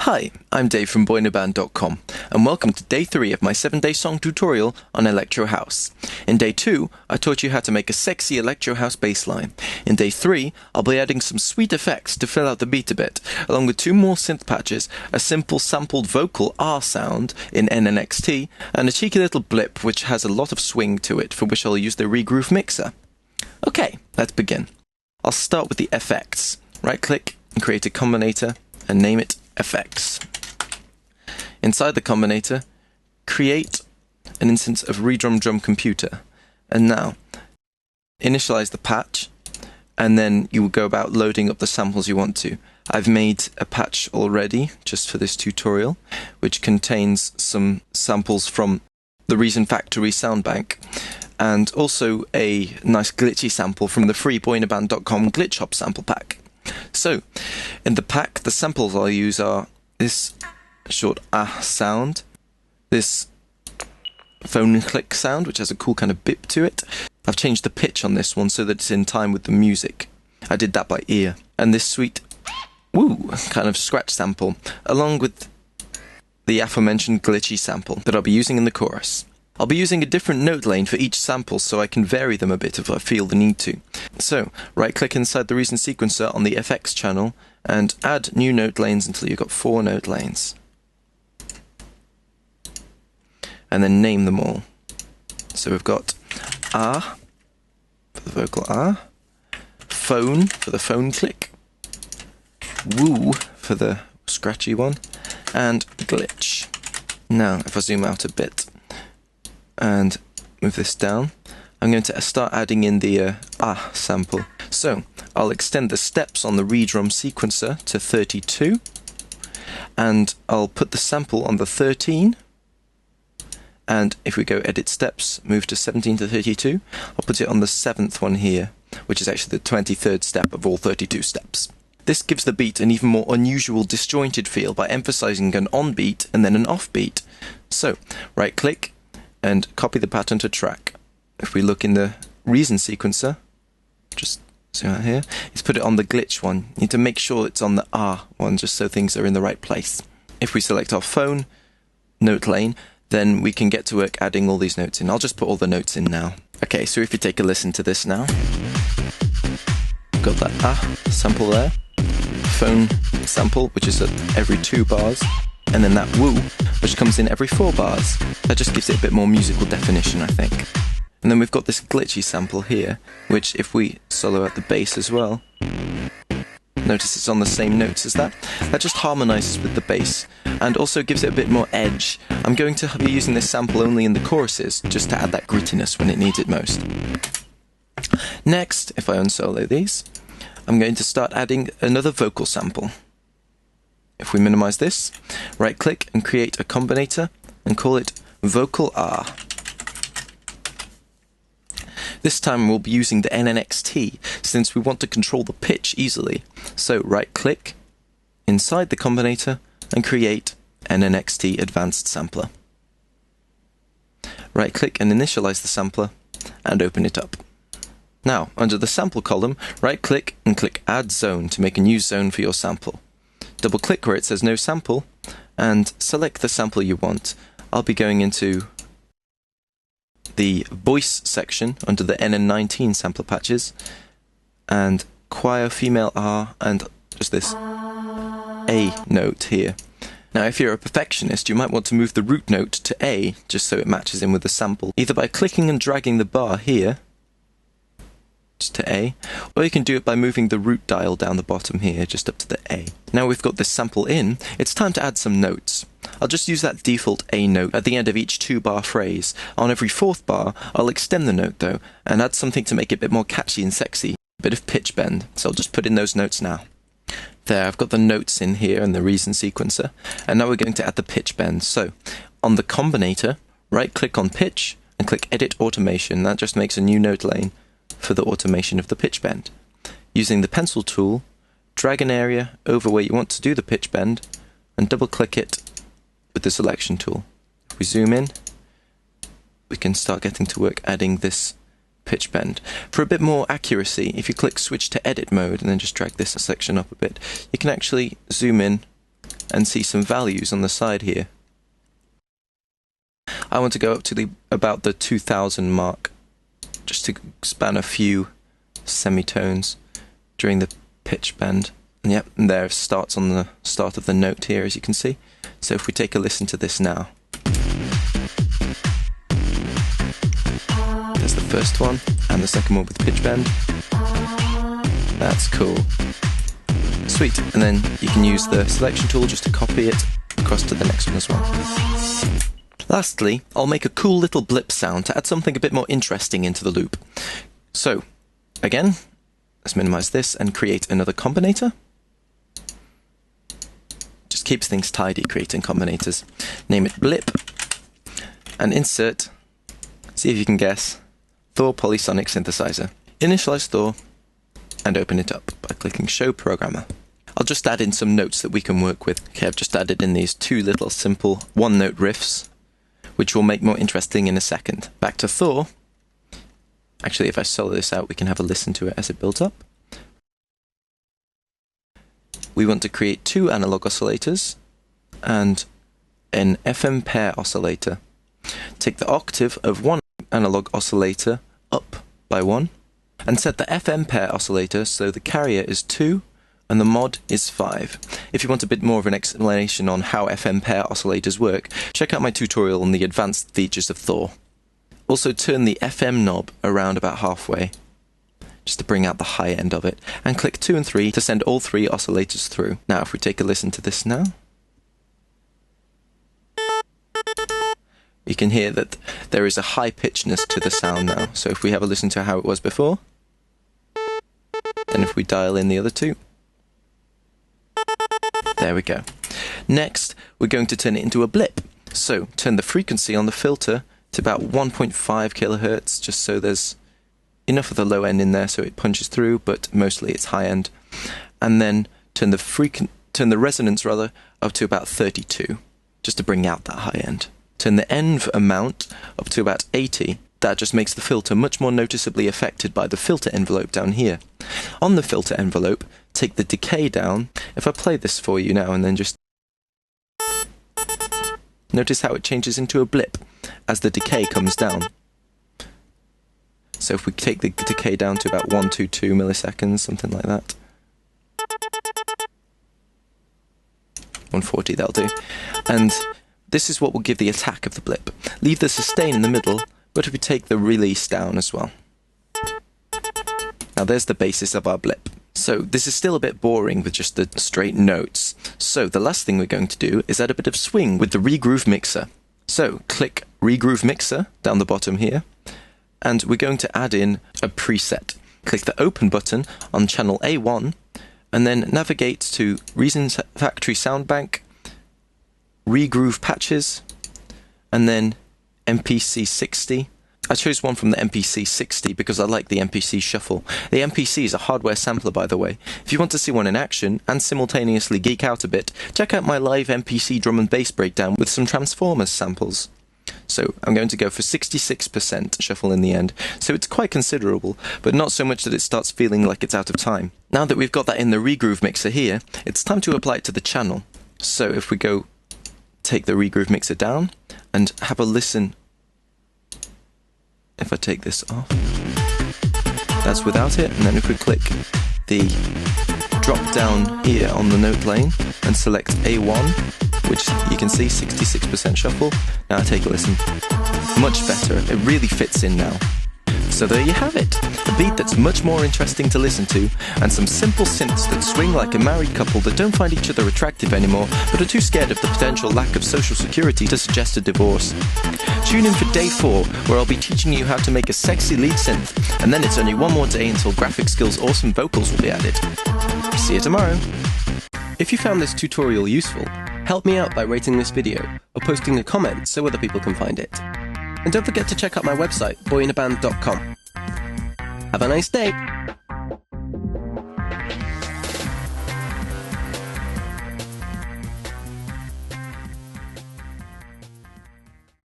Hi, I'm Dave from boinoband.com, and welcome to Day 3 of my 7-day song tutorial on Electro House. In Day 2, I taught you how to make a sexy Electro House bass line. In Day 3, I'll be adding some sweet effects to fill out the beat a bit, along with 2 more synth patches, a simple sampled vocal R sound in NNXT, and a cheeky little blip which has a lot of swing to it, for which I'll use the ReGroove mixer. Okay, let's begin. I'll start with the effects. Right-click and create a combinator and name it Effects. Inside the combinator, create an instance of ReDrum Drum Computer. And now, initialize the patch, and then you will go about loading up the samples you want to. I've made a patch already, just for this tutorial, which contains some samples from the Reason Factory sound bank, and also a nice glitchy sample from the free boinoband.com Glitch Hop sample pack. So, in the pack, the samples I'll use are this short ah sound, this phone click sound, which has a cool kind of bip to it. I've changed the pitch on this one so that it's in time with the music. I did that by ear. And this sweet woo kind of scratch sample, along with the aforementioned glitchy sample that I'll be using in the chorus. I'll be using a different note lane for each sample so I can vary them a bit if I feel the need to. So, right-click inside the Reason sequencer on the FX channel and add new note lanes until you've got 4 note lanes. And then name them all. So we've got ah for the vocal ah, phone for the phone click, woo for the scratchy one, and glitch. Now, if I zoom out a bit and move this down, I'm going to start adding in the ah sample. So, I'll extend the steps on the ReDrum sequencer to 32, and I'll put the sample on the 13, and if we go edit steps, move to 17 to 32, I'll put it on the 7th one here, which is actually the 23rd step of all 32 steps. This gives the beat an even more unusual disjointed feel by emphasizing an on beat and then an off beat. So, right click and copy the pattern to track. If we look in the Reason sequencer, just zoom out here, is put it on the glitch one. You need to make sure it's on the R one just so things are in the right place. If we select our phone note lane, then we can get to work adding all these notes in. I'll just put all the notes in now. Okay, so if you take a listen to this now, got that ah sample there, phone sample which is at every 2 bars, and then that woo, which comes in every 4 bars. That just gives it a bit more musical definition, I think. And then we've got this glitchy sample here, which if we solo out the bass as well, notice it's on the same notes as that. That just harmonizes with the bass, and also gives it a bit more edge. I'm going to be using this sample only in the choruses, just to add that grittiness when it needs it most. Next, if I unsolo these, I'm going to start adding another vocal sample. If we minimize this, right-click and create a combinator and call it Vocal R. This time we'll be using the NNXT since we want to control the pitch easily. So right-click inside the combinator and create NNXT Advanced Sampler. Right-click and initialize the sampler and open it up. Now, under the sample column, right-click and click Add Zone to make a new zone for your sample. Double-click where it says No Sample, and select the sample you want. I'll be going into the voice section under the NN19 sampler patches, and choir female R, and just this A note here. Now, if you're a perfectionist, you might want to move the root note to A, just so it matches in with the sample, either by clicking and dragging the bar here, just to A, or you can do it by moving the root dial down the bottom here, just up to the A. Now we've got this sample in, it's time to add some notes. I'll just use that default A note at the end of each 2-bar phrase. On every 4th bar, I'll extend the note though, and add something to make it a bit more catchy and sexy, a bit of pitch bend, so I'll just put in those notes now. There, I've got the notes in here in the Reason sequencer, and now we're going to add the pitch bend. So, on the combinator, right-click on Pitch, and click Edit Automation. That just makes a new note lane for the automation of the pitch bend. Using the pencil tool, drag an area over where you want to do the pitch bend, and double-click it with the selection tool. If we zoom in, we can start getting to work adding this pitch bend. For a bit more accuracy, if you click switch to edit mode and then just drag this section up a bit, you can actually zoom in and see some values on the side here. I want to go up to about the 2000 mark, just to span a few semitones during the pitch bend. And yep, and there it starts on the start of the note here, as you can see. So if we take a listen to this now. There's the first one, and the second one with pitch bend. That's cool. Sweet, and then you can use the selection tool just to copy it across to the next one as well. Lastly, I'll make a cool little blip sound to add something a bit more interesting into the loop. So, again, let's minimize this and create another combinator. Just keeps things tidy, creating combinators. Name it blip, and insert, see if you can guess, Thor Polysonic Synthesizer. Initialize Thor, and open it up by clicking Show Programmer. I'll just add in some notes that we can work with. Okay, I've just added in these two little simple one-note riffs, which we'll make more interesting in a second. Back to Thor. Actually, if I solo this out, we can have a listen to it as it builds up. We want to create two analog oscillators and an FM pair oscillator. Take the octave of one analog oscillator up by 1, and set the FM pair oscillator so the carrier is 2 and the mod is 5. If you want a bit more of an explanation on how FM pair oscillators work, check out my tutorial on the advanced features of Thor. Also turn the FM knob around about halfway, just to bring out the high end of it, and click 2 and 3 to send all 3 oscillators through. Now if we take a listen to this now, you can hear that there is a high pitchedness to the sound now. So if we have a listen to how it was before, then if we dial in the other two, there we go. Next, we're going to turn it into a blip. So turn the frequency on the filter to about 1.5 kilohertz, just so there's enough of the low end in there so it punches through, but mostly it's high end. And then turn the resonance rather up to about 32, just to bring out that high end. Turn the env amount up to about 80. That just makes the filter much more noticeably affected by the filter envelope down here. On the filter envelope, take the decay down. If I play this for you now and then just notice how it changes into a blip as the decay comes down. So if we take the decay down to about 122 milliseconds, something like that. 140, that'll do. And this is what will give the attack of the blip. Leave the sustain in the middle, but if we take the release down as well. Now there's the basis of our blip. So this is still a bit boring with just the straight notes. So the last thing we're going to do is add a bit of swing with the ReGroove mixer. So click ReGroove mixer down the bottom here, and we're going to add in a preset. Click the open button on channel A1, and then navigate to Reason Factory Soundbank, ReGroove patches, and then MPC 60. I chose one from the MPC 60 because I like the MPC shuffle. The MPC is a hardware sampler, by the way. If you want to see one in action and simultaneously geek out a bit, check out my live MPC drum and bass breakdown with some Transformers samples. So I'm going to go for 66% shuffle in the end. So it's quite considerable, but not so much that it starts feeling like it's out of time. Now that we've got that in the ReGroove mixer here, it's time to apply it to the channel. So if we go take the ReGroove mixer down and have a listen. If I take this off, that's without it, and then if we click the drop down here on the note lane and select A1, which you can see 66% shuffle, now take a listen. Much better, it really fits in now. So there you have it, a beat that's much more interesting to listen to, and some simple synths that swing like a married couple that don't find each other attractive anymore, but are too scared of the potential lack of social security to suggest a divorce. Tune in for day 4, where I'll be teaching you how to make a sexy lead synth, and then it's only one more day until Graphic Skill's awesome vocals will be added. See you tomorrow! If you found this tutorial useful, help me out by rating this video, or posting a comment so other people can find it. And don't forget to check out my website, boyinaband.com. Have a nice day!